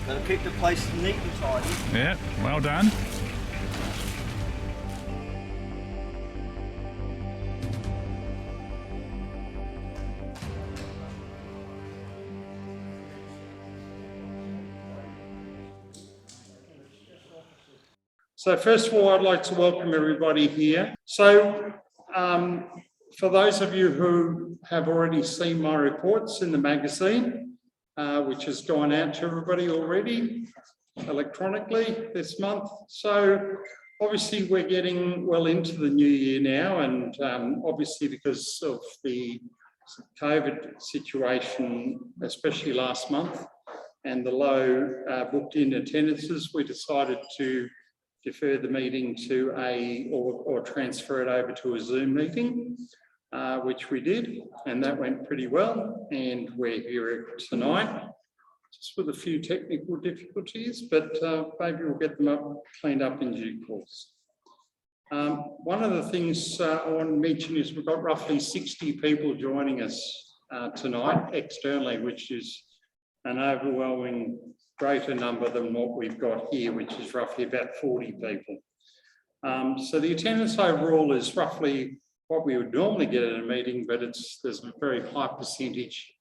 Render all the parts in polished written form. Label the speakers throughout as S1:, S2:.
S1: Got to keep the place neat and tidy.
S2: Yeah, well done.
S3: So first of all, I'd like to welcome everybody here. So for those of you who have already seen my reports in the magazine, which has gone out to everybody already electronically this month. So obviously we're getting well into the new year now, and obviously because of the COVID situation, especially last month, and the low booked in attendances, we decided to defer the meeting to or transfer it over to a Zoom meeting, which we did, and that went pretty well. And we're here tonight, just with a few technical difficulties, but maybe we'll get them cleaned up in due course. One of the things I want to mention is we've got roughly 60 people joining us tonight externally, which is an overwhelming greater number than what we've got here, which is roughly about 40 people. So the attendance overall is roughly what we would normally get at a meeting, but there's a very high percentage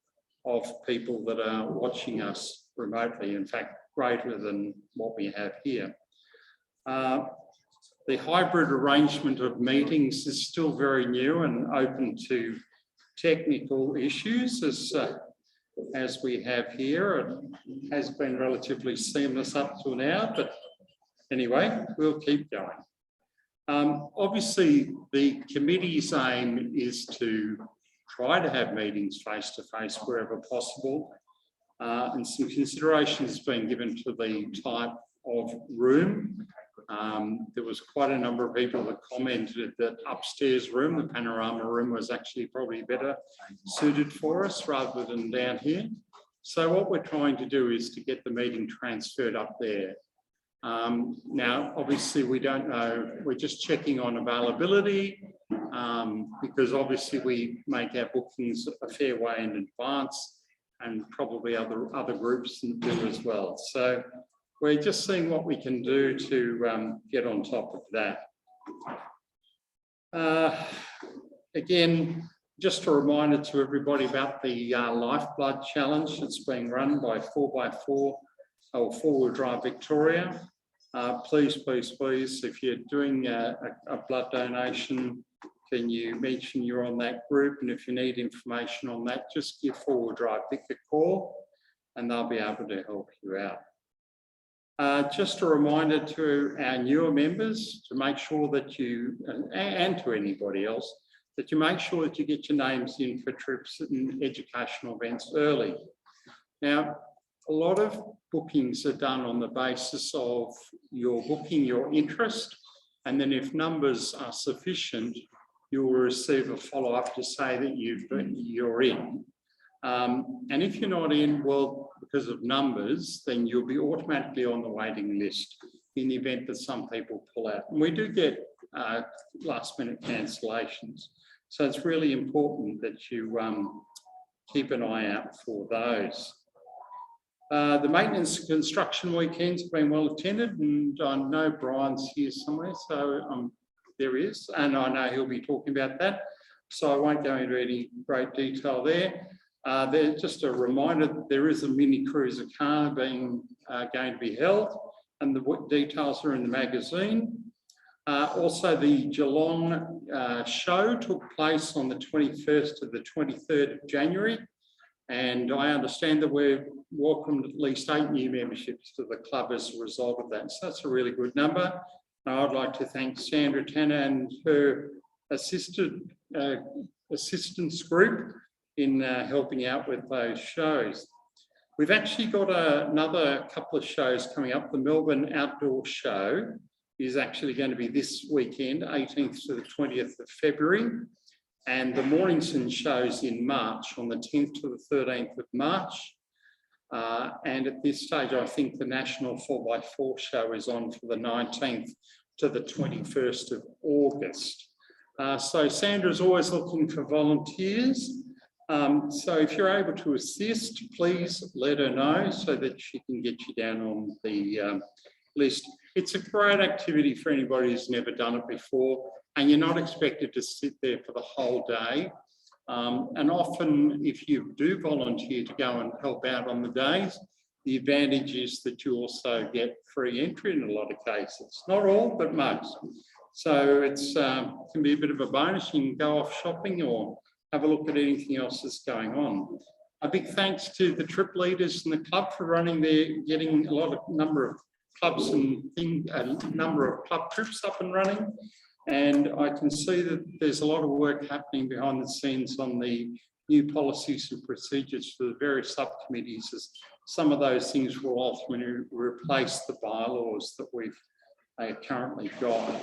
S3: of people that are watching us remotely, in fact, greater than what we have here. The hybrid arrangement of meetings is still very new and open to technical issues, as we have here. It has been relatively seamless up till now, but anyway, we'll keep going. Obviously, the committee's aim is to try to have meetings face-to-face wherever possible, and some consideration has been given to the type of room. There was quite a number of people that commented that upstairs room, the panorama room, was actually probably better suited for us rather than down here. So what we're trying to do is to get the meeting transferred up there. Now, obviously, we don't know, we're just checking on availability, because obviously we make our bookings a fair way in advance, and probably other groups do as well. So we're just seeing what we can do to get on top of that. Again, just a reminder to everybody about the Lifeblood Challenge that's being run by 4x4 or 4-wheel drive Victoria. Please, if you're doing a blood donation, can you mention you're on that group? And if you need information on that, just give 4-wheel drive Vic a call and they'll be able to help you out. Just a reminder to our newer members to make sure that you, and to anybody else, that you make sure that you get your names in for trips and educational events early. Now, a lot of bookings are done on the basis of your booking your interest, and then if numbers are sufficient, you will receive a follow-up to say that you're in. And if you're not in, well, because of numbers, then you'll be automatically on the waiting list in the event that some people pull out. And we do get last-minute cancellations. So it's really important that you keep an eye out for those. The maintenance and construction weekends have been well attended, and I know Brian's here somewhere, so there he is, and I know he'll be talking about that. So I won't go into any great detail there. There's just a reminder that there is a mini cruiser car going to be held, and the details are in the magazine. Also, the Geelong show took place on the 21st to the 23rd of January, and I understand that we've welcomed at least 8 new memberships to the club as a result of that. So that's a really good number. And I'd like to thank Sandra Tanner and her assistance group in helping out with those shows. We've actually got another couple of shows coming up. The Melbourne Outdoor Show is actually going to be this weekend, 18th to the 20th of February. And the Mornington show's in March, on the 10th to the 13th of March. And at this stage, I think the National 4x4 show is on for the 19th to the 21st of August. So Sandra's always looking for volunteers. So if you're able to assist, please let her know so that she can get you down on the list. It's a great activity for anybody who's never done it before, and you're not expected to sit there for the whole day. And often, if you do volunteer to go and help out on the days, the advantage is that you also get free entry in a lot of cases. Not all, but most. So it's can be a bit of a bonus. You can go off shopping or have a look at anything else that's going on. A big thanks to the trip leaders in the club for running there, getting a number of clubs and a number of club trips up and running. And I can see that there's a lot of work happening behind the scenes on the new policies and procedures for the various subcommittees, as some of those things will ultimately replace the bylaws that we've currently got.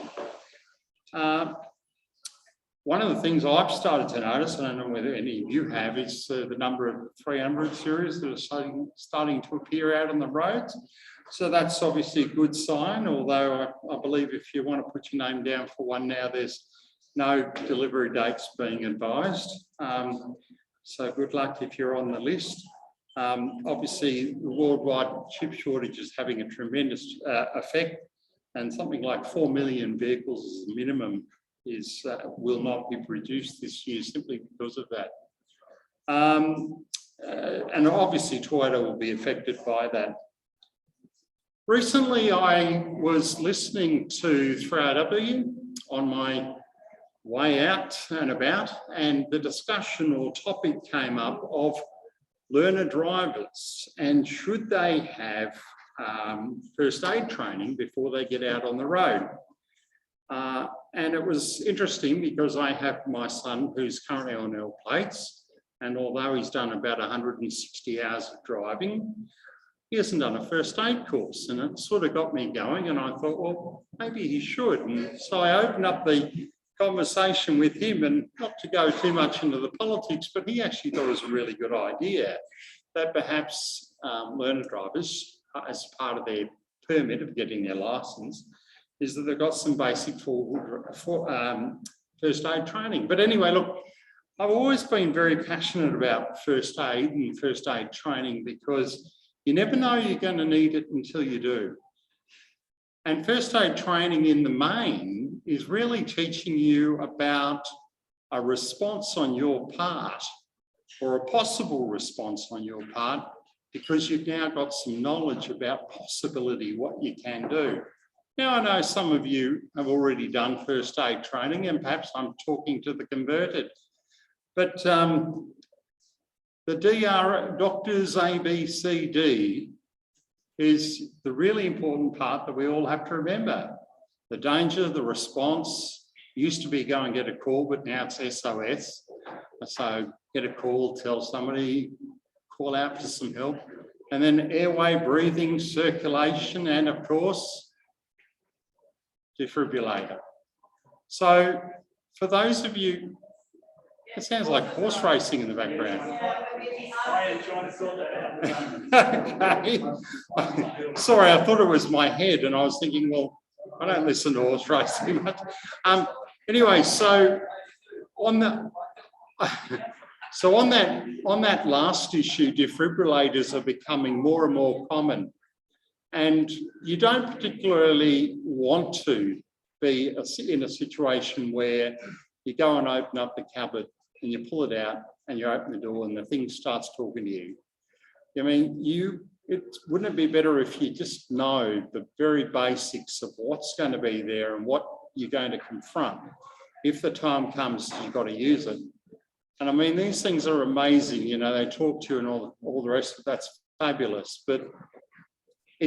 S3: One of the things I've started to notice, I don't know whether any of you have, is the number of 300 series that are starting to appear out on the roads. So that's obviously a good sign, although I believe if you want to put your name down for one now, there's no delivery dates being advised. So good luck if you're on the list. Obviously, the worldwide chip shortage is having a tremendous effect, and something like 4 million vehicles as a minimum will not be produced this year simply because of that. And obviously Toyota will be affected by that. Recently, I was listening to 3RW on my way out and about, and the discussion or topic came up of learner drivers and should they have first aid training before they get out on the road. And it was interesting because I have my son who's currently on L plates, and although he's done about 160 hours of driving, he hasn't done a first aid course, and it sort of got me going, and I thought, well, maybe he should. And so I opened up the conversation with him, and not to go too much into the politics, but he actually thought it was a really good idea that perhaps learner drivers, as part of their permit of getting their licence, is that they've got some basic first aid training. But anyway, look, I've always been very passionate about first aid and first aid training because you never know you're going to need it until you do. And first aid training in the main is really teaching you about a response on your part, or a possible response on your part, because you've now got some knowledge about possibility, what you can do. Now, I know some of you have already done first aid training, and perhaps I'm talking to the converted, but the doctors A, B, C, D is the really important part that we all have to remember. The danger, the response, used to be go and get a call, but now it's SOS. So get a call, tell somebody, call out for some help. And then airway, breathing, circulation, and of course, defibrillator. So for those of you, it sounds like horse racing in the background. Okay. Sorry, I thought it was my head, and I was thinking, well, I don't listen to horse racing much. Anyway, so on that last issue, defibrillators are becoming more and more common, and you don't particularly want to be in a situation where you go and open up the cupboard and you pull it out and you open the door and the thing starts talking to you. I mean, wouldn't it be better if you just know the very basics of what's going to be there and what you're going to confront? If the time comes, you've got to use it. And I mean, these things are amazing, you know, they talk to you and all the rest of that's fabulous, but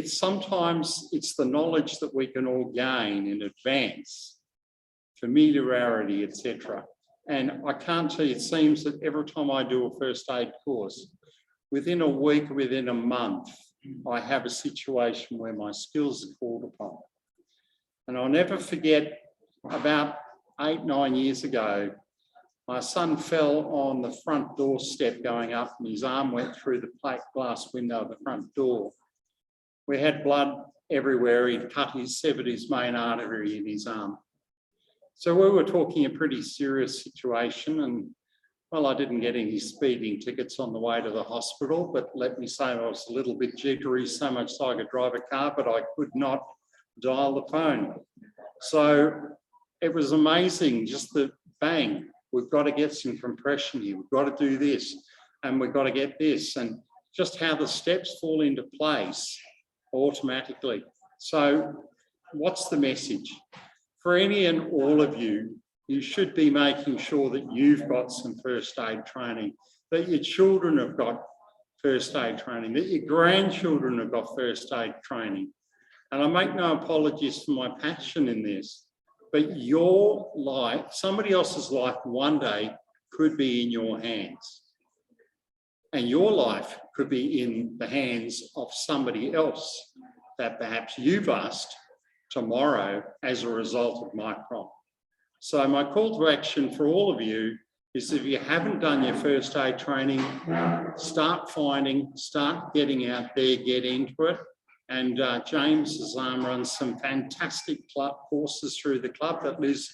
S3: sometimes it's the knowledge that we can all gain in advance, familiarity, etc. And I can't tell you, it seems that every time I do a first aid course, within a week, within a month, I have a situation where my skills are called upon. And I'll never forget, about 8-9 years ago, my son fell on the front doorstep going up and his arm went through the plate glass window of the front door. We had blood everywhere. He'd severed his main artery in his arm. So we were talking a pretty serious situation, and Well, I didn't get any speeding tickets on the way to the hospital, but let me say I was a little bit jittery, so much so I could drive a car, but I could not dial the phone. So it was amazing, just the bang, we've got to get some compression here, we've got to do this, and we've got to get this, and just how the steps fall into place automatically. So what's the message? For any and all of you, you should be making sure that you've got some first aid training, that your children have got first aid training, that your grandchildren have got first aid training. And I make no apologies for my passion in this, but your life, somebody else's life one day could be in your hands. And your life could be in the hands of somebody else that perhaps you've asked tomorrow as a result of my prompt. So my call to action for all of you is, if you haven't done your first aid training, start getting out there, get into it. And James has run some fantastic club courses through the club that Liz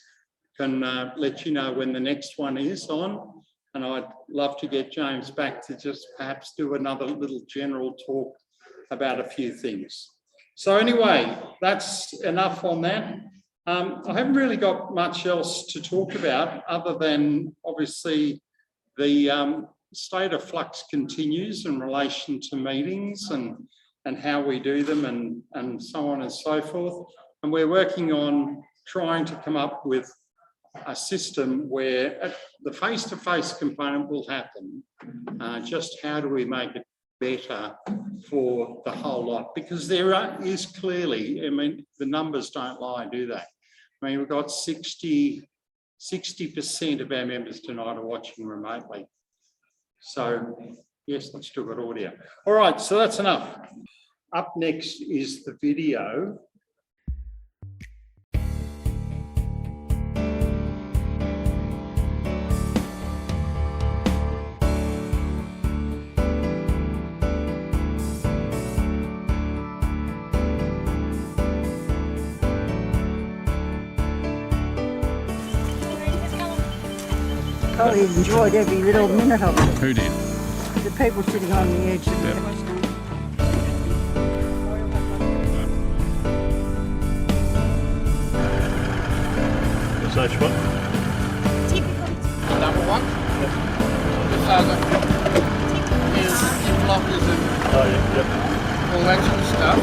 S3: can let you know when the next one is on. And I'd love to get James back to just perhaps do another little general talk about a few things. So anyway, that's enough on that. I haven't really got much else to talk about other than obviously the state of flux continues in relation to meetings and how we do them and so on and so forth. And we're working on trying to come up with a system where the face-to-face component will happen. Just how do we make it better for the whole lot? Because there is clearly, I mean, the numbers don't lie, do they? I mean, we've got 60% of our members tonight are watching remotely. So yes, let's do it audio. All right, so that's enough. Up next is the video.
S2: Probably enjoyed every little minute of it.
S4: Who did?
S2: The people sitting on the edge of the
S4: Search what?
S5: Number one. His blockers and
S4: Oh yeah, yep.
S5: all that sort of stuff.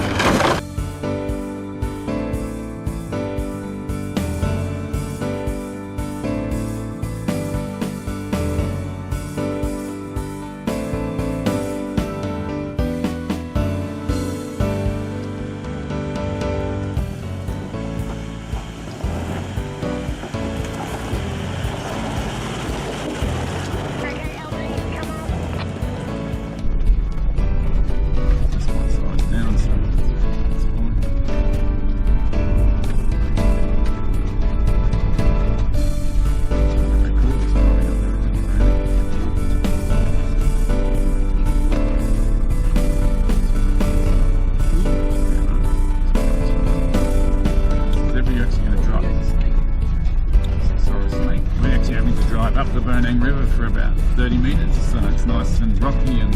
S4: Up the Burning River for about 30 metres, so it's nice and rocky and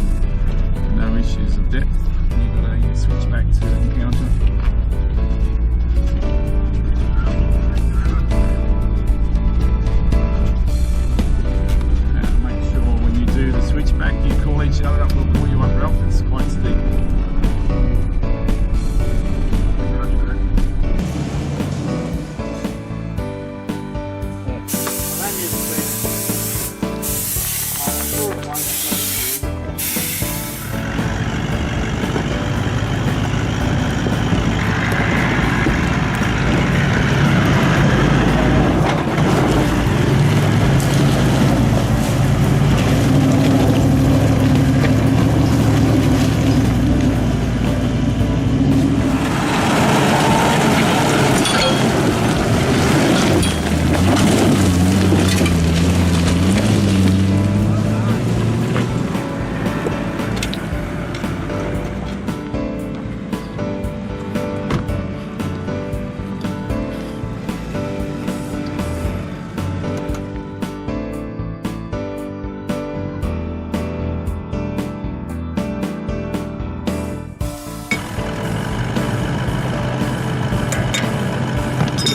S4: no issues of depth. You've got to switch back to encounter. Make sure when you do the switchback you call each other up, we'll pull you up, Ralph, it's quite steep.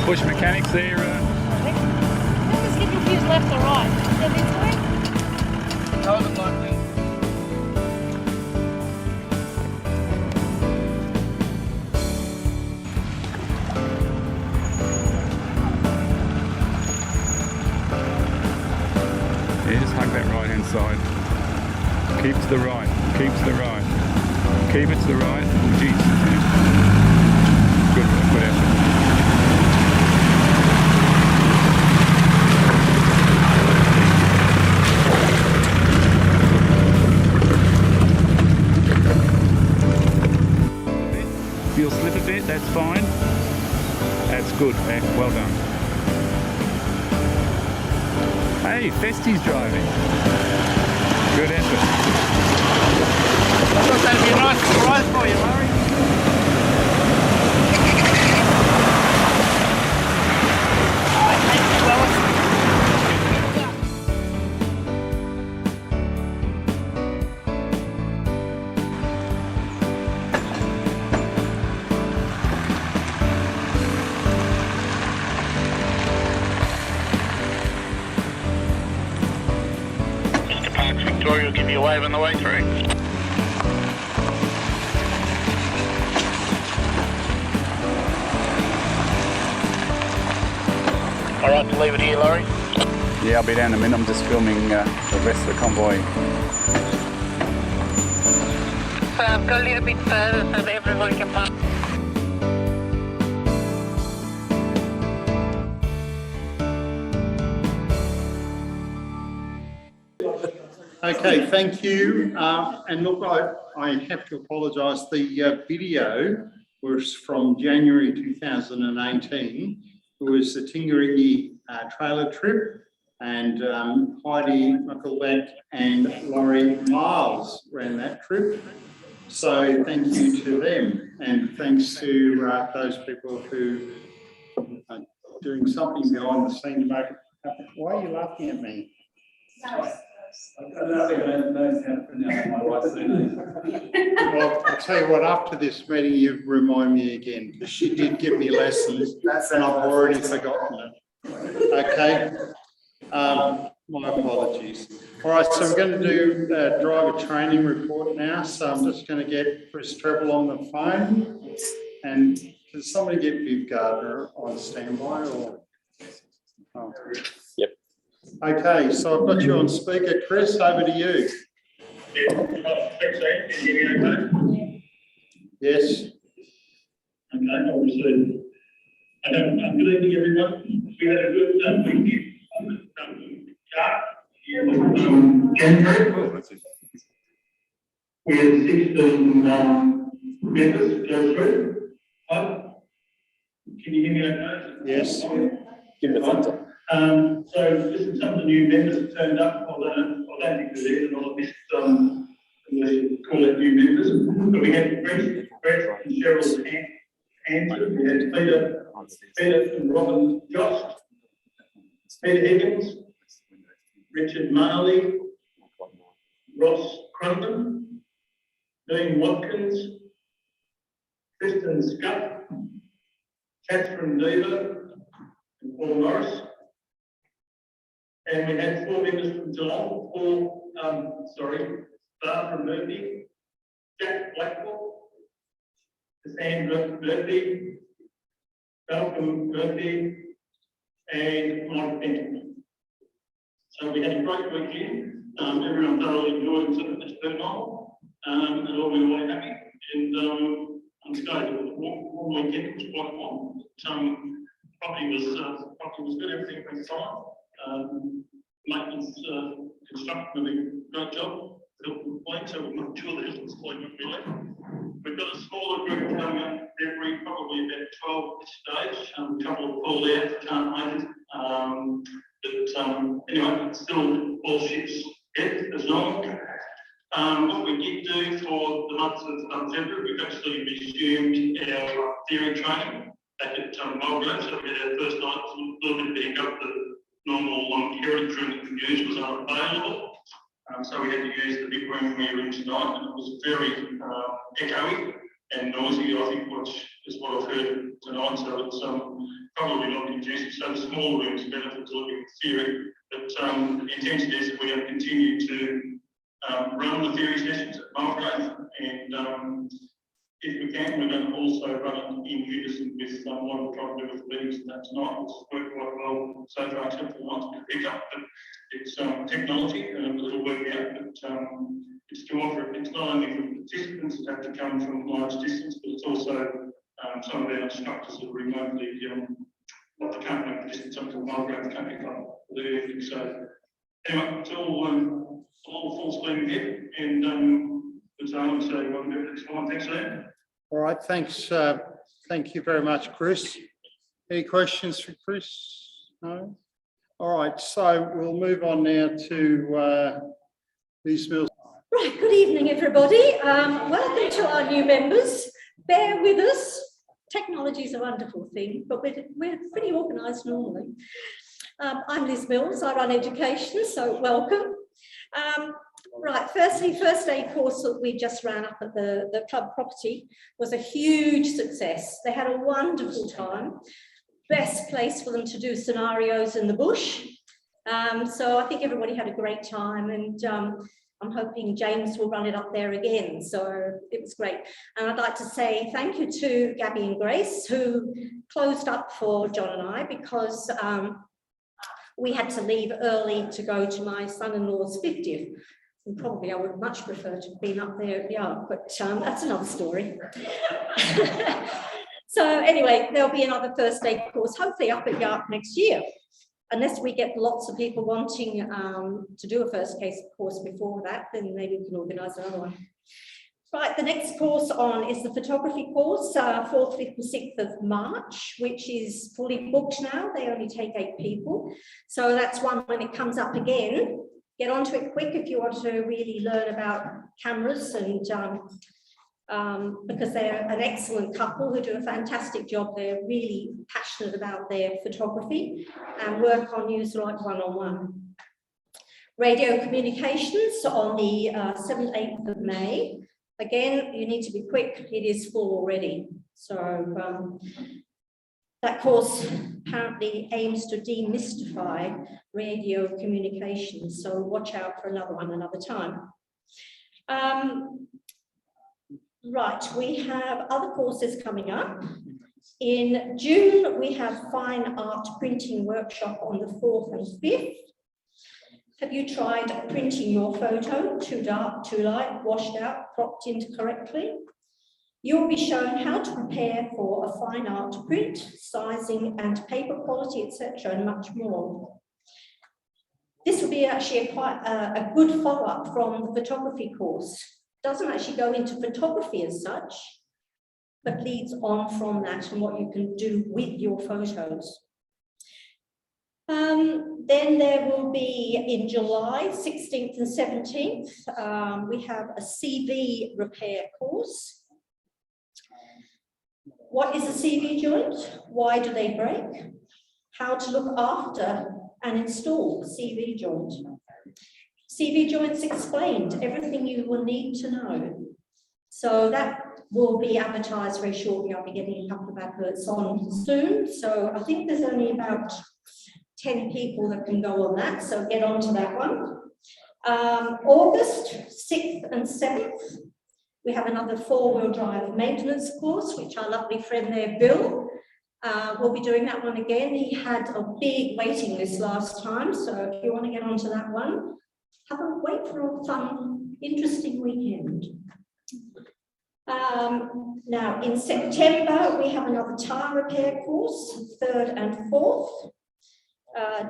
S4: Bush mechanics there.
S6: Just get confused left or right. Is that this way?
S5: Told them like that.
S4: Yeah, just hug that right hand side. Keep to the right, keep to the right. Keep it to the right. Oh, geez. Good work, good effort. You'll slip a bit, that's fine. That's good, well done. Hey, Festy's driving. Good effort.
S5: I thought that'd be a nice surprise for you, Murray.
S7: Mr. Parks Victoria will give you a wave on the way through. All right, to leave it here, Laurie.
S4: Yeah, I'll be down in a minute. I'm just filming the rest of the convoy.
S7: So I've got a little bit further so that everybody can park.
S3: Okay, thank you. And look, I have to apologise. The video was from January 2018. It was the Tingaringi trailer trip, and Heidi Muckleback and Laurie Miles ran that trip. So thank you to them, and thanks to those people who are doing something behind the scenes to make it happen. Why are you laughing at me? Well, I'll tell you what, after this meeting, you remind me again, because she did give me lessons and I've already forgotten it. Okay. My apologies. All right, so I'm going to do a driver training report now. So I'm just going to get Chris Treble on the phone. And can somebody get Viv Gardner on standby? Or? Oh.
S8: Yep.
S3: Okay, so I've got you on speaker. Chris, over to you. Yes.
S9: Okay, obviously. Good evening, everyone. We had a good week. Chart here with January. We had 16 members go through. Can you hear me okay?
S3: Yes.
S8: Give me the thumbs up.
S9: So this is some of the new members that turned up. I don't think they're there, and I'll just call it new members. But we had Brett and Cheryl Andrew, we had Peter and Robin Jost, Peter Higgins, Richard Marley, Ross Crumpen, Dean Watkins, Tristan Scutt, Catherine Deaver, and Paul Norris. And we had 4 members from Geelong, Barbara Murphy, Jack Blackwell, Cassandra Murphy, Malcolm Murphy, and Mike Benjamin. So we had a great weekend. Everyone thoroughly enjoyed this turnout, and all we were happy. And I'm sorry, it was a warm weekend. It was quite warm. Property was good. Everything went fine. Maintenance construction did a great job. So we're not sure that it's quite good. We've got a smaller group coming up every probably about 12 at this stage. A couple of pulled out, can't make it. But anyway, it's still all ships as normal. What we did do for the month of February, we've actually resumed our theory training back at Melbourne. So we had our first night, a little bit of the normal heritage room that we used was unavailable. So we had to use the big room we were in tonight, and it was very echoey and noisy. I think what is what I've heard tonight, so it's probably not conducive. So the small rooms benefit to looking at theory, but the intention is that we're going to continue to run the theory sessions at Mulgrave, and if we can, we're going to also run it in unison with what we're trying to do with the meetings and that tonight, which has worked quite well so far, except for the ones to pick up. But it's technology, and it'll work out. But it's to offer. It's not only for participants that have to come from large distance, but it's also some of our instructors that are remotely not the company, but just some from Mulgrave Country Club. So anyway, it's all full steam ahead, and as Alan said, we'll do it next time. Thanks, Ian.
S3: All right, thanks. Thank you very much, Chris. Any questions for Chris? No? All right, so we'll move on now to these mills.
S10: Right, good evening, everybody. Welcome to our new members. Bear with us. Technology is a wonderful thing, but we're pretty organised normally. I'm Liz Mills. I run education, so welcome. Right, firstly, first aid course that we just ran up at the club property was a huge success. They had a wonderful time. Best place for them to do scenarios in the bush. So I think everybody had a great time, and I'm hoping James will run it up there again. So it was great. And I'd like to say thank you to Gabby and Grace, who closed up for John and I, because we had to leave early to go to my son-in-law's 50th. And probably I would much prefer to have been up there at the Ark, but that's another story. So anyway, there'll be another first aid course, hopefully up at Yark next year, unless we get lots of people wanting to do a first case course before that, then maybe we can organise another one. Right, the next course on is the photography course, 4th, 5th and 6th of March, which is fully booked now. They only take 8 people. So that's one when it comes up again. Get onto it quick if you want to really learn about cameras, and because they're an excellent couple who do a fantastic job. They're really passionate about their photography and work on you like one-on-one. Radio communications on the 7th, 8th of May. Again, you need to be quick. It is full already. So that course apparently aims to demystify radio communications. So watch out for another one another time. Right, we have other courses coming up. In June, we have fine art printing workshop on the 4th and 5th. Have you tried printing your photo? Too dark, too light, washed out, cropped incorrectly? You'll be shown how to prepare for a fine art print, sizing and paper quality, etc., and much more. This will be actually quite a good follow-up from the photography course. Doesn't actually go into photography as such, but leads on from that and what you can do with your photos. Then there will be in July 16th and 17th, we have a CV repair course. What is a CV joint? Why do they break? How to look after and install a CV joint. CV joints explained, everything you will need to know. So that will be advertised very shortly. I'll be getting a couple of adverts on soon. So I think there's only about 10 people that can go on that. So get on to that one. August 6th and 7th, we have another 4-wheel drive maintenance course, which our lovely friend there, Bill, will be doing that one again. He had a big waiting list last time. So if you want to get onto that one, have a wait for a fun, interesting weekend. Now in September, we have another tyre repair course, 3rd and 4th.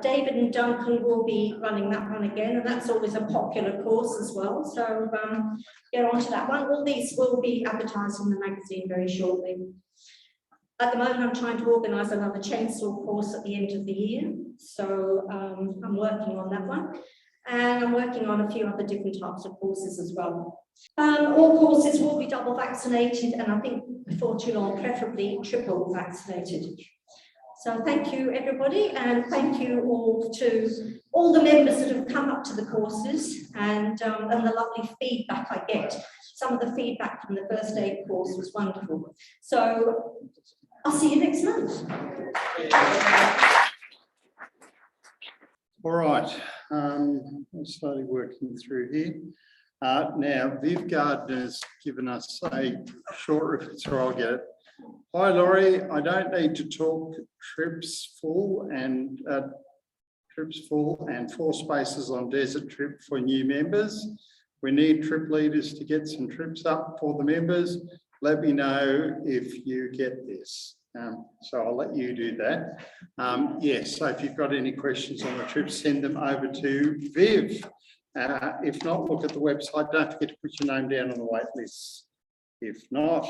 S10: David and Duncan will be running that one again, and that's always a popular course as well. So get on to that one. All these will be advertised in the magazine very shortly. At the moment, I'm trying to organise another chainsaw course at the end of the year. So I'm working on that one. And I'm working on a few other different types of courses as well. All courses will be double vaccinated, and I think before too long, preferably triple vaccinated. So thank you, everybody, and thank you all to all the members that have come up to the courses, and the lovely feedback I get some of the feedback from the first aid course was wonderful. So I'll see you next month.
S3: All right, I'm slowly working through here. Now, Viv Gardner's given us a short reference, so I'll get it. Hi, Laurie. I don't need to talk trips full and 4 spaces on desert trip for new members. We need trip leaders to get some trips up for the members. Let me know if you get this. So I'll let you do that. Yes, so if you've got any questions on the trip, send them over to Viv. If not, look at the website. Don't forget to put your name down on the wait list. If not,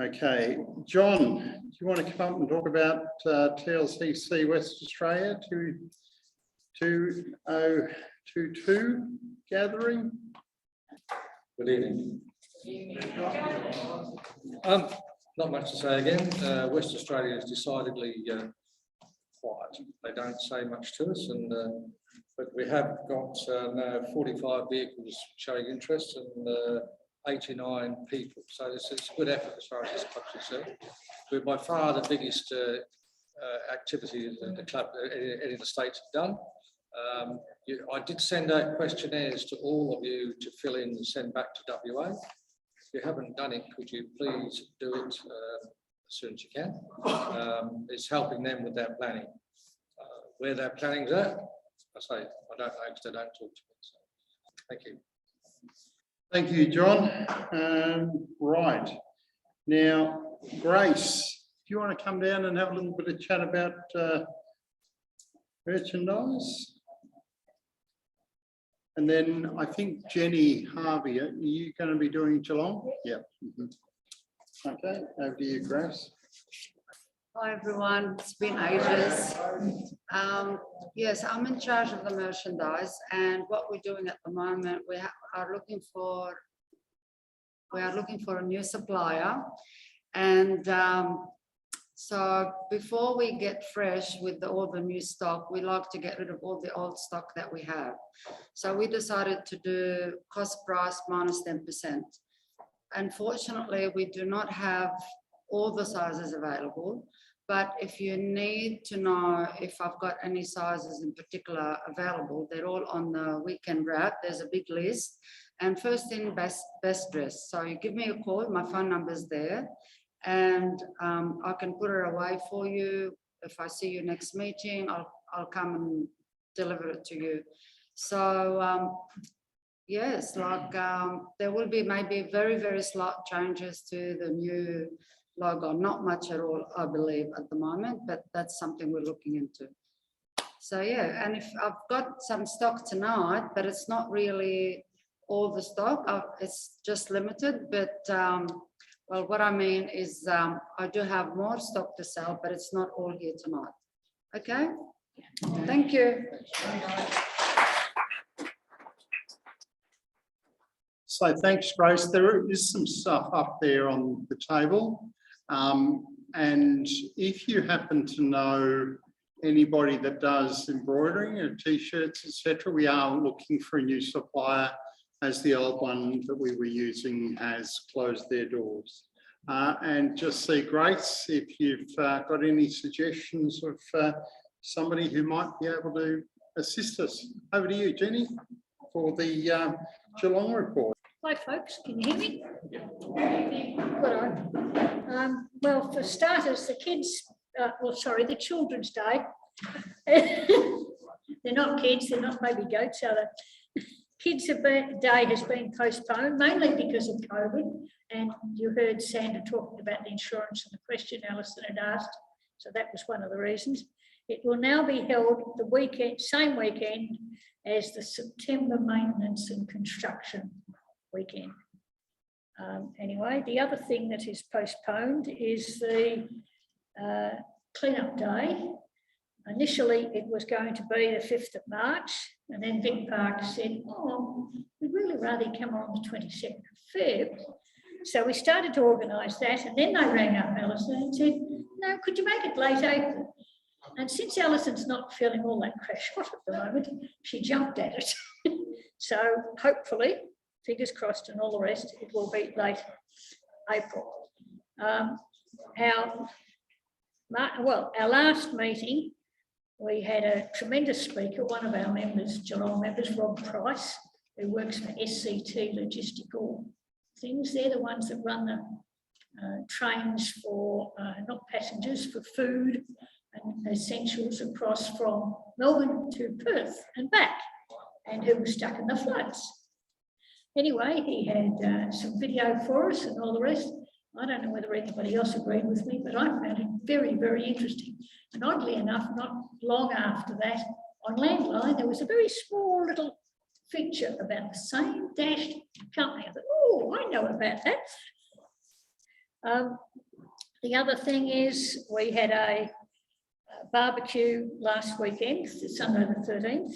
S3: okay. John, do you want to come up and talk about TLCC West Australia 2022 gathering?
S11: Good evening. Not much to say again. West Australia is decidedly quiet. They don't say much to us, but we have got now 45 vehicles showing interest and 89 people. So it's a good effort as far as this club is concerned. We're by far the biggest activity that the club, any of the states have done. I did send out questionnaires to all of you to fill in and send back to WA. If you haven't done it, could you please do it as soon as you can? It's helping them with their planning. Where their planning's at, I say, I don't know because they don't talk to me. So, thank you.
S3: Thank you, John. Right. Now, Grace, do you want to come down and have a little bit of chat about merchandise? And then I think Jenny Harvey, are you going to be doing Geelong? Yeah. Okay, over to you, Grace.
S12: Hi everyone, it's been ages. Yes, I'm in charge of the merchandise, and what we're doing at the moment, we are looking for a new supplier, and so before we get fresh with all the new stock, we like to get rid of all the old stock that we have. So we decided to do cost price minus 10%. Unfortunately, we do not have all the sizes available, but if you need to know if I've got any sizes in particular available, they're all on the weekend wrap. There's a big list, and first in, best dress. So you give me a call, my phone number's there, and I can put it away for you. If I see you next meeting, I'll come and deliver it to you. So yes, like there will be maybe very, very slight changes to the new logo, not much at all, I believe, at the moment, but that's something we're looking into. So yeah, and if I've got some stock tonight, but it's not really all the stock, it's just limited, but well, what I mean is I do have more stock to sell, but it's not all here tonight. Okay, thank you.
S3: So thanks, Grace. There is some stuff up there on the table. And if you happen to know anybody that does embroidering or t-shirts, etc., we are looking for a new supplier, as the old one that we were using has closed their doors. And just see, Grace, if you've got any suggestions of somebody who might be able to assist us. Over to you, Jenny, for the Geelong Report.
S6: Hi folks, can you hear me? Good on. Well, for starters, the kids, the Children's Day. They're not kids, they're not baby goats, are they? Kids' Day has been postponed, mainly because of COVID. And you heard Sandra talking about the insurance and the question Alison had asked. So that was one of the reasons. It will now be held the weekend, same weekend as the September maintenance and construction weekend. Anyway, the other thing that is postponed is the clean-up day. Initially, it was going to be the 5th of March, and then Vic Park said, oh, we'd really rather come on the 22nd of Feb. So we started to organise that, and then they rang up Alison and said, no, could you make it late April? And since Alison's not feeling all that crash hot at the moment, she jumped at it. So hopefully fingers crossed and all the rest, it will be late April. Our last meeting, we had a tremendous speaker, one of our members, Geelong members, Rob Price, who works for SCT Logistical Things. They're the ones that run the trains for, not passengers, for food and essentials across from Melbourne to Perth and back, and who was stuck in the floods. Anyway, he had some video for us and all the rest. I don't know whether anybody else agreed with me, but I found it very, very interesting. And oddly enough, not long after that, on Landline, there was a very small little feature about the same dashed company. I thought, oh, I know about that. The other thing is we had a barbecue last weekend, Sunday the 13th,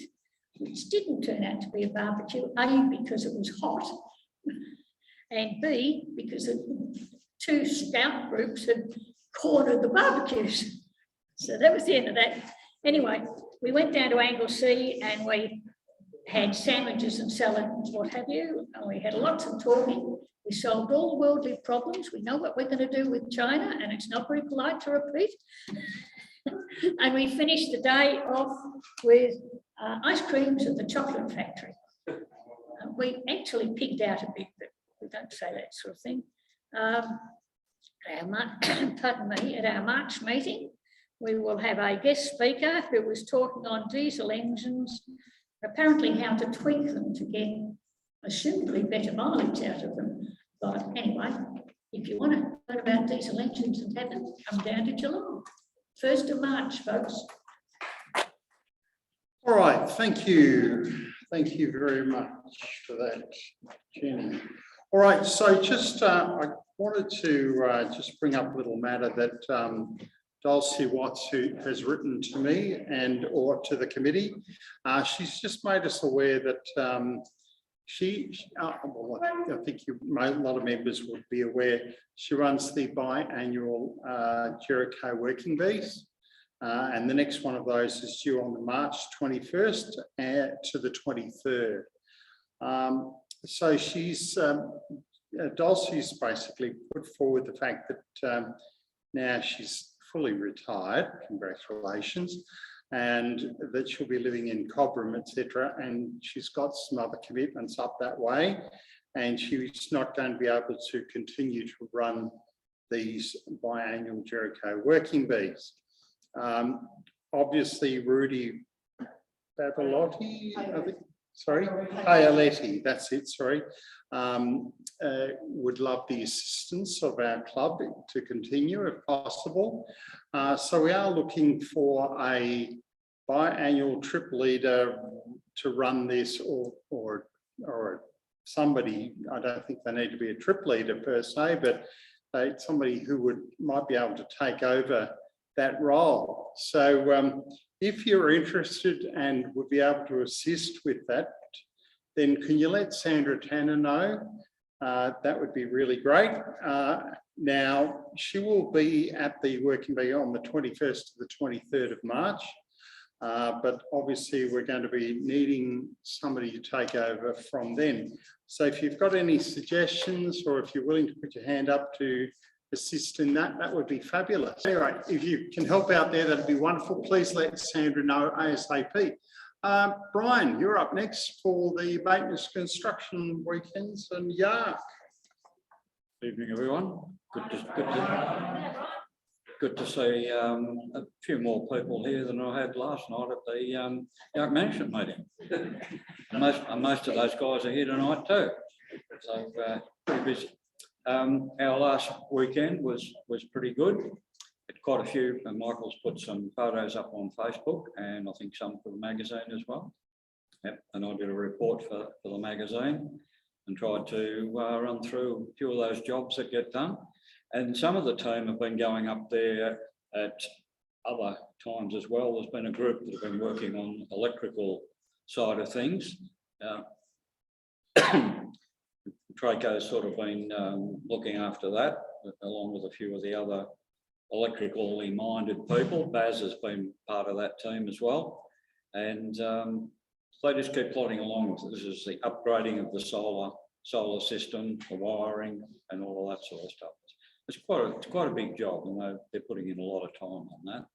S6: which didn't turn out to be a barbecue, A, because it was hot, and B, because the two scout groups had cornered the barbecues. So that was the end of that. Anyway, we went down to Anglesea and we had sandwiches and salad and what have you, and we had lots of talking. We solved all the worldly problems. We know what we're going to do with China, and it's not very polite to repeat. And we finished the day off with ice creams at the chocolate factory. We actually pigged out a bit, but we don't say that sort of thing. Pardon me, at our March meeting, we will have a guest speaker who was talking on diesel engines, apparently how to tweak them to get assumably better mileage out of them. But anyway, if you want to learn about diesel engines and have them, come down to Geelong. 1st of March, folks.
S3: All right, thank you. Thank you very much for that, Jenny. All right, so just I wanted to just bring up a little matter that Dulcie Watts, who has written to me or to the committee. She's just made us aware that well, I think a lot of members would be aware, she runs the biannual Jericho Working Bees. And the next one of those is due on the March 21st to the 23rd. So Dulcie's basically put forward the fact that now she's fully retired, congratulations, and that she'll be living in Cobram, etc. And she's got some other commitments up that way, and she's not going to be able to continue to run these biannual Jericho Working Bees. Obviously, Rudy Babalotti, I think, sorry, Paoletti, that's it, sorry, would love the assistance of our club to continue if possible. So we are looking for a biannual trip leader to run this, or somebody. I don't think they need to be a trip leader per se, but somebody who might be able to take over that role. So if you're interested and would be able to assist with that, then can you let Sandra Tanner know? That would be really great. Now, she will be at the Working Bee on the 21st to the 23rd of March, but obviously we're going to be needing somebody to take over from then. So if you've got any suggestions, or if you're willing to put your hand up to assist in that, that would be fabulous. Anyway, if you can help out there, that'd be wonderful. Please let Sandra know ASAP. Brian, you're up next for the maintenance construction weekends and Yark.
S13: Good evening, everyone. Good to see a few more people here than I had last night at the Yark Management meeting. And most of those guys are here tonight too. So pretty busy. Our last weekend was pretty good. Had quite a few, and Michael's put some photos up on Facebook, and I think some for the magazine as well. Yep, and I did a report for the magazine and tried to run through a few of those jobs that get done. And some of the team have been going up there at other times as well. There's been a group that have been working on the electrical side of things. Traco's sort of been looking after that, along with a few of the other electrically minded people. Baz has been part of that team as well. And they just keep plodding along. This is the upgrading of the solar solar system, the wiring, and all of that sort of stuff. It's quite a big job, and they're putting in a lot of time on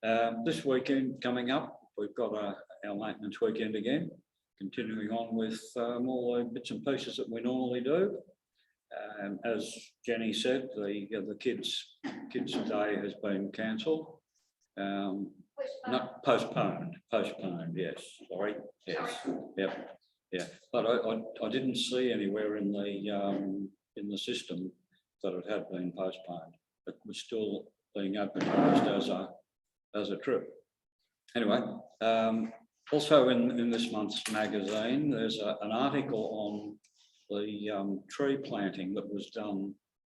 S13: that. This weekend coming up, we've got our maintenance weekend again, continuing on with all the bits and pieces that we normally do. As Jenny said, the kids' day has been cancelled. Not postponed, yes, sorry, yes, yep, yeah. But I didn't see anywhere in the system that it had been postponed. It was still being advertised as a trip. Anyway, also in this month's magazine, there's an article on the tree planting that was done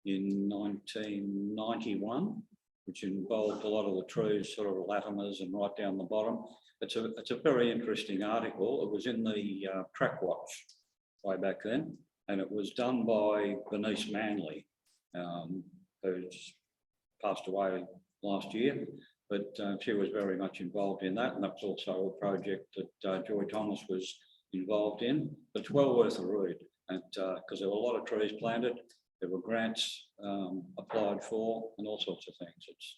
S13: in 1991, which involved a lot of the trees, sort of Latimers and right down the bottom. It's a very interesting article. It was in the Track Watch way back then, and it was done by Bernice Manley, who's passed away last year, but she was very much involved in that, and that was also a project that Joy Thomas was involved in. It's well worth a read, and because there were a lot of trees planted, there were grants applied for, and all sorts of things. It's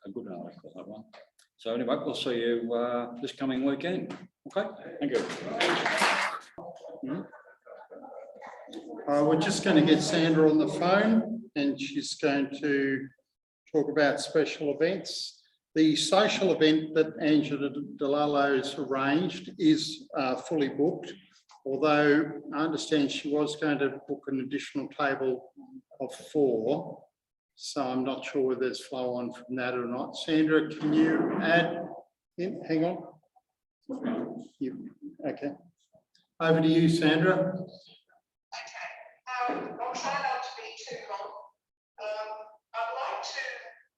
S13: a good article, that one. So anyway, we'll see you this coming weekend. Okay, thank you.
S3: We're just going to get Sandra on the phone, and she's going to talk about special events. The social event that Angela DeLallo has arranged is fully booked, although I understand she was going to book an additional table of 4. So I'm not sure whether there's flow on from that or not. Sandra, can you add in? Hang on. Okay. Over to you, Sandra.
S7: I'll try not to be too long. I'd like to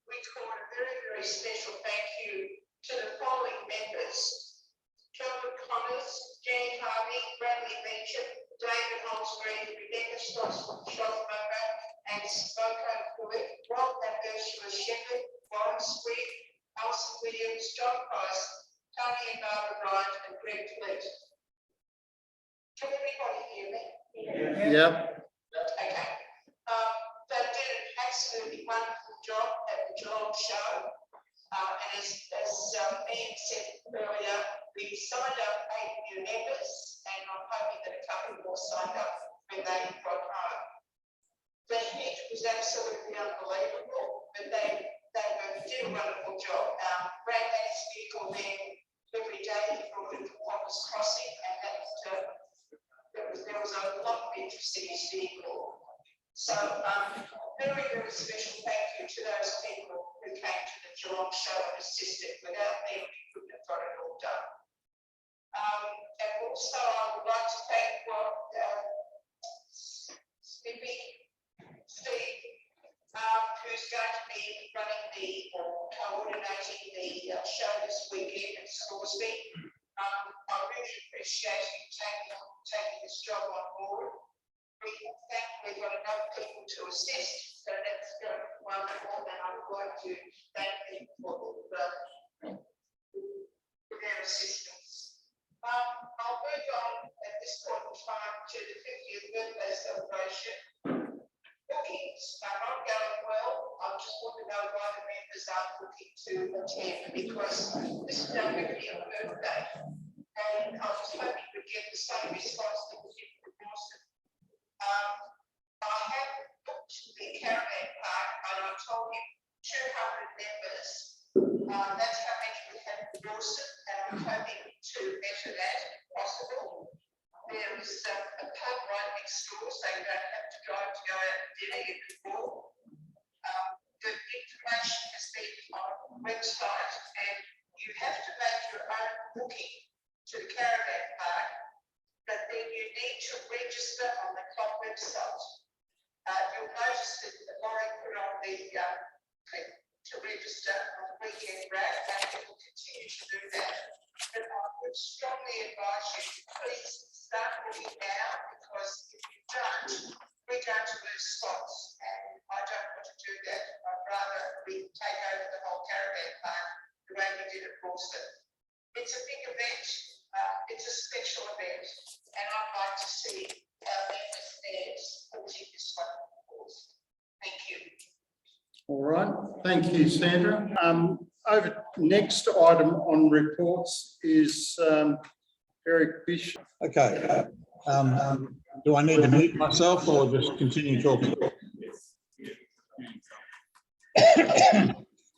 S7: record a very, very special thank you to the following members: Kelvin Connors, Jane Harvey, Bradley Meacham, David Holmesbury, Rebecca Schlossberger, and Smoko Pruitt, Rob and Ursula Shepherd, Warren Squid, Alison Williams, John Price, Tony and Barbara Bryant, and Greg Fleet. Can everybody hear me?
S3: Yep.
S7: Okay. They did an absolutely wonderful job at the Geelong show. And as Ian said earlier, we signed up 8 new members, and I'm hoping that a couple more signed up when they got home. The heat was absolutely unbelievable, but they did a wonderful job. Brad had his vehicle there every day. He brought it to Poppers Crossing, and there was a lot of interest in his vehicle. So very, very special thank you to those people who came to the Geelong show and assisted. Without them, we couldn't have got it all done. And also I would like to thank Steve, who's going to be running or coordinating the show this weekend at Scoresby. I really appreciate you taking this job on board. We've got enough people to assist, so that's wonderful, and I would like to thank them for their assistance. I'll move on at this point in time to the 50th birthday celebration. Bookings are not going well. I just want to know why the members aren't looking to attend, because this is our 50th birthday, and I was hoping to get the same response that we did for Boston. I have booked the caravan park, and I told him 200 members. That's how many we have in Dawson, and I'm hoping to measure that if possible. There is a pub right next door, so you don't have to drive to go out and dinner, you can walk. The information has been on the website, and you have to make your own booking to the caravan park, but then you need to register on the club website. You'll notice that the Laurie put on the click to register on the weekend rate, and it will continue to do that. But I would strongly advise you to please start booking now, because if you don't, we're going to lose spots, and I don't want to do that. I'd rather we take over the whole caravan park the way we did at Boston. It's a big event. It's a special event, and I'd like to see our
S3: All right, thank you, Sandra. Over next item on reports is Eric Bishop.
S14: Okay. Do I need to mute myself or just continue talking?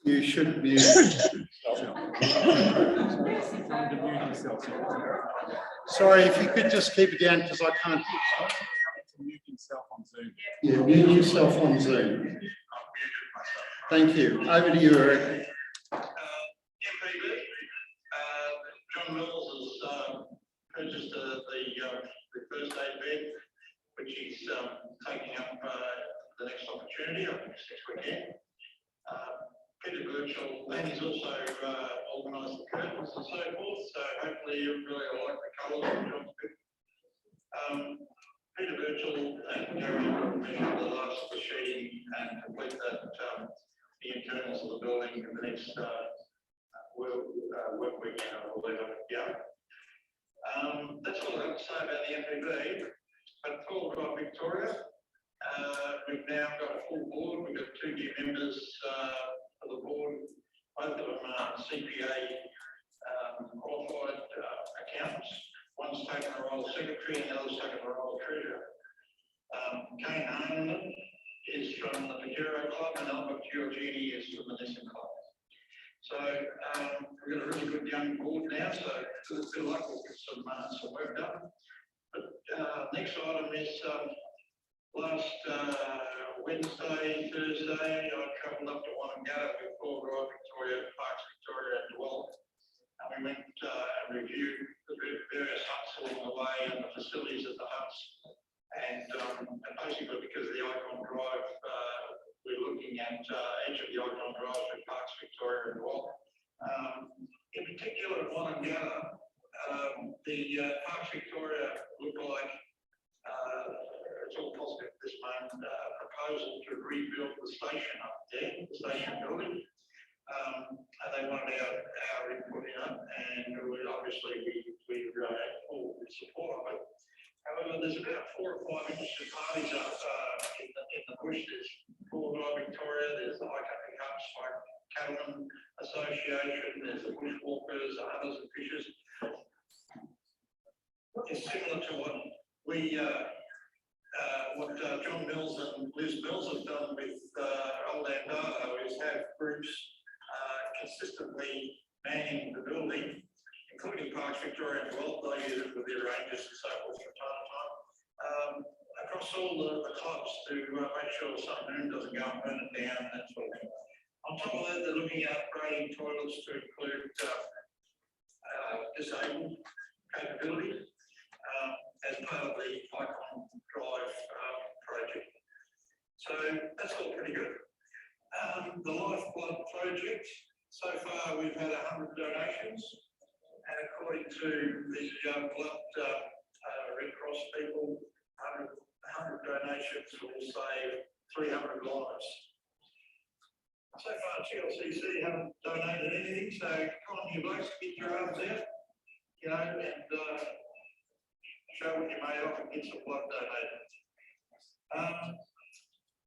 S3: You should mute. Sorry, if you could just keep it down because I can't.
S4: Mute himself on Zoom.
S3: Yeah, mute yourself on Zoom. Thank you. Over to you, Eric.
S9: MPB, John Mills has purchased the first aid bed, which he's taking up the next opportunity, I think it's next weekend. Peter Birchall, and he's also organised the curtains and so forth, so hopefully you really like the colours of John's bed. Peter Birchall and Gary commissioned the last sheeting and complete that, the internals of the building in the next work weekend, I believe. Yeah. That's all I have to say about the MPB. But for Drive Victoria, we've now got a full board. We've got 2 new members of the board. Both of them are CPA qualified accountants. One's taken the role of secretary and the other's taken the role of treasurer. Kane Harman is from the Pajero Club and Albert Giorgini is from the Nissan Club. So we've got a really good young board now, so good luck. We'll get some work done. But next item is last Wednesday, Thursday, I travelled up to Wonningata with Paul Drive Victoria, Parks Victoria and Geelong. And we went and reviewed the various huts along the way and the facilities at the huts. And basically because of the Icon Drive, we're looking at each of the Icon Drives with Parks Victoria and Geelong. In particular at Wonningata, the Parks Victoria look like it's all positive at this moment, proposal to rebuild the station up there, the station building. And they wanted our input in it, and obviously we had full support of it. However, there's about 4 or 5 interested parties up in the bush. There's Paul Drive Victoria, there's the High Country Huts, like Cattlemen Association, there's the Bushwalkers, the Hunters and Fishers. It's similar to what we what John Mills and Liz Mills have done with Old Andado is have groups consistently manning the building, including Parks Victoria and Well, they use it with their rangers and so forth from time to time, across all the clubs to make sure the sun moon doesn't go and burn it down and that sort of thing. On top of that, they're looking at upgrading toilets to include disabled capability as part of the Icon Drive project. So that's all pretty good. The Lifeblood project, so far we've had 100 donations, and according to the blood Red Cross people, 100 donations will save 300 lives. So far TLCC haven't donated anything, so come on you blokes, get your arms out, you know, and show what you made of and get some blood donated.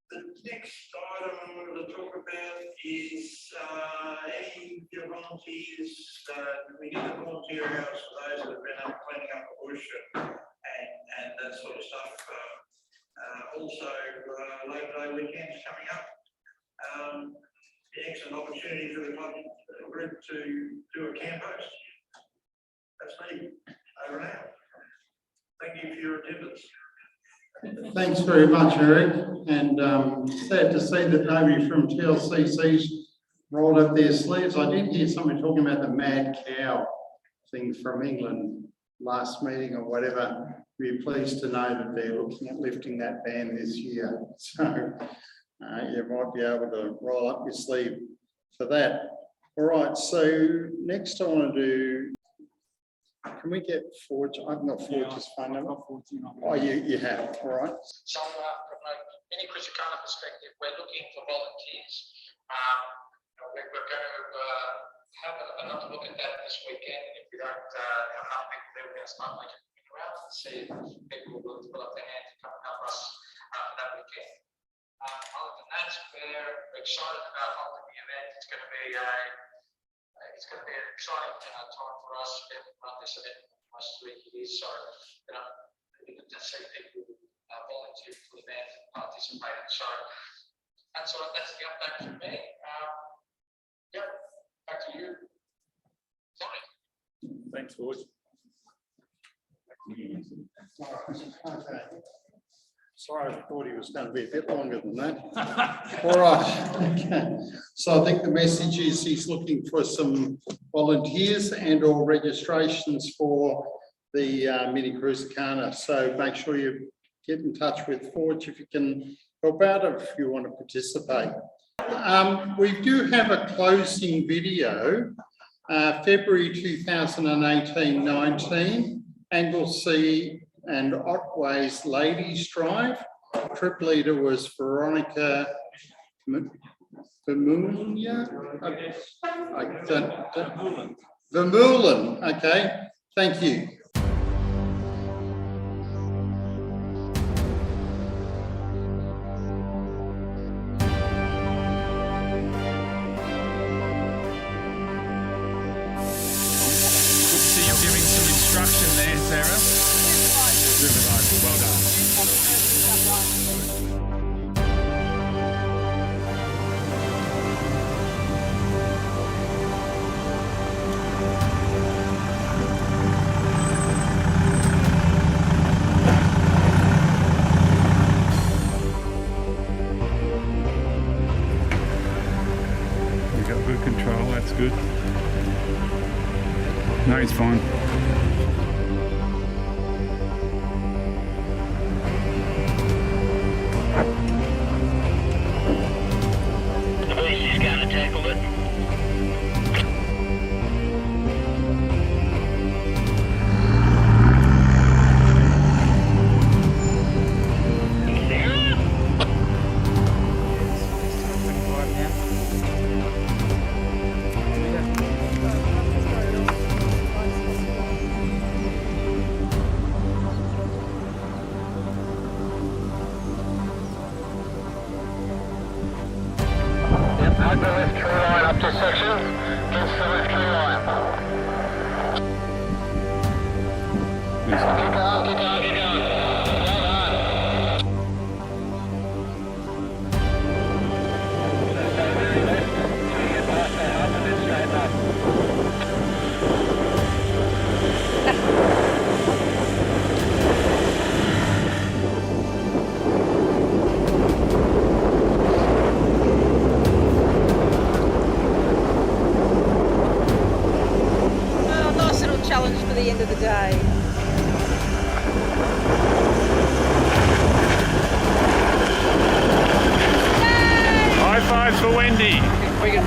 S9: The next item I wanted to talk about is any volunteers. We need the volunteer hours for those that have been up cleaning up the bush and that sort of stuff. Also, Labor Day weekend is coming up. The excellent opportunity for the club group to do a camp host. That's me. Over and out. Thank you for your attendance.
S3: Thanks very much, Eric. And sad to see that nobody from TLCC's rolled up their sleeves. I did hear somebody talking about the mad cow thing from England last meeting or whatever. We're pleased to know that they're looking at lifting that ban this year. So you might be able to roll up your sleeve for that. All right, so next I want to do, can we get Forge? I've got Forge's phone number. Oh, you have, all right.
S15: So from a mini Cruzacana perspective, we're looking for volunteers. We're going to have another look at that this weekend. If we don't have enough people there, we're going to start making it around and see if people will willing to put up their hand to come and help us for that weekend. Other than that, we're excited about holding the event. It's going to be an exciting time for us. We've run this event for almost 3 years, so we get to see people volunteer for the event and participating. So that's the update from me. Back to you. Sorry.
S4: Thanks, boys.
S3: Sorry, I thought he was going to be a bit longer than that. All right. Okay. So I think the message is he's looking for some volunteers and or registrations for the Mini Cruisacana. So make sure you get in touch with Forge if you can help out or if you want to participate. We do have a closing video, February 2018-19, Anglesea and Otway's Ladies Drive. Trip leader was Veronica Vermeulen. Okay, thank you.
S4: Instruction there, Sarah. Super nice, well done. You got good control, that's good. No, he's fine.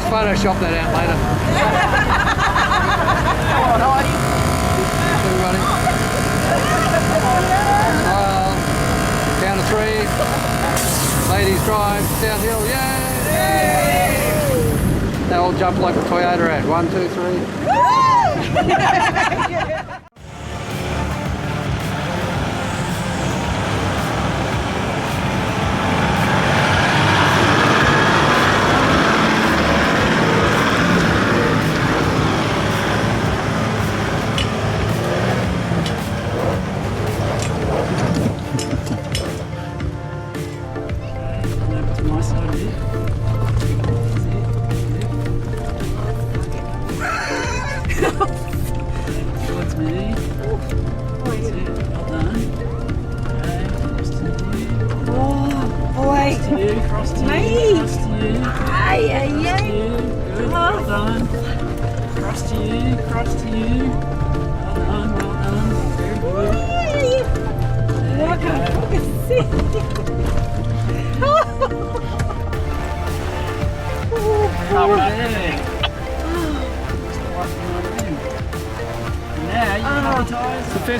S11: Photoshop that out later. Everybody. Count of 3. Ladies drive downhill. Yay! They all jump like a Toyota ad. 1, 2, 3.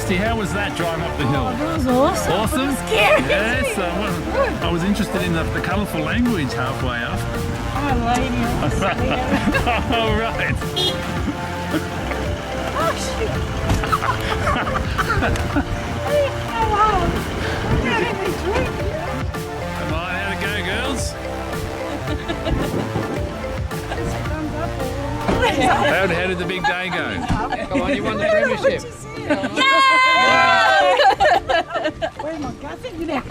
S4: How was that drive up the hill?
S6: Oh, that was awesome.
S4: Awesome?
S6: It was scary.
S4: Yes, I was interested in the colourful language halfway up.
S6: Oh, lady.
S4: All right.
S6: Oh, shit. Oh, wow. I'm getting me drink.
S4: Come on, how'd it go, girls? How did the big day go?
S5: Come on, you won the premiership.
S2: Where's my cousin now?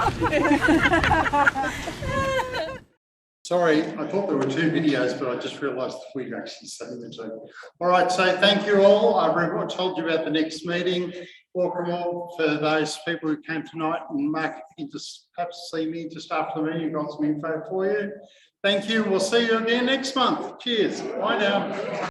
S3: Sorry, I thought there were 2 videos, but I just realised we'd actually seen the 2. All right, so thank you all. I told you about the next meeting. Welcome all for those people who came tonight and Mark, perhaps see me just after the meeting. Got some info for you. Thank you. We'll see you again next month. Cheers. Bye now.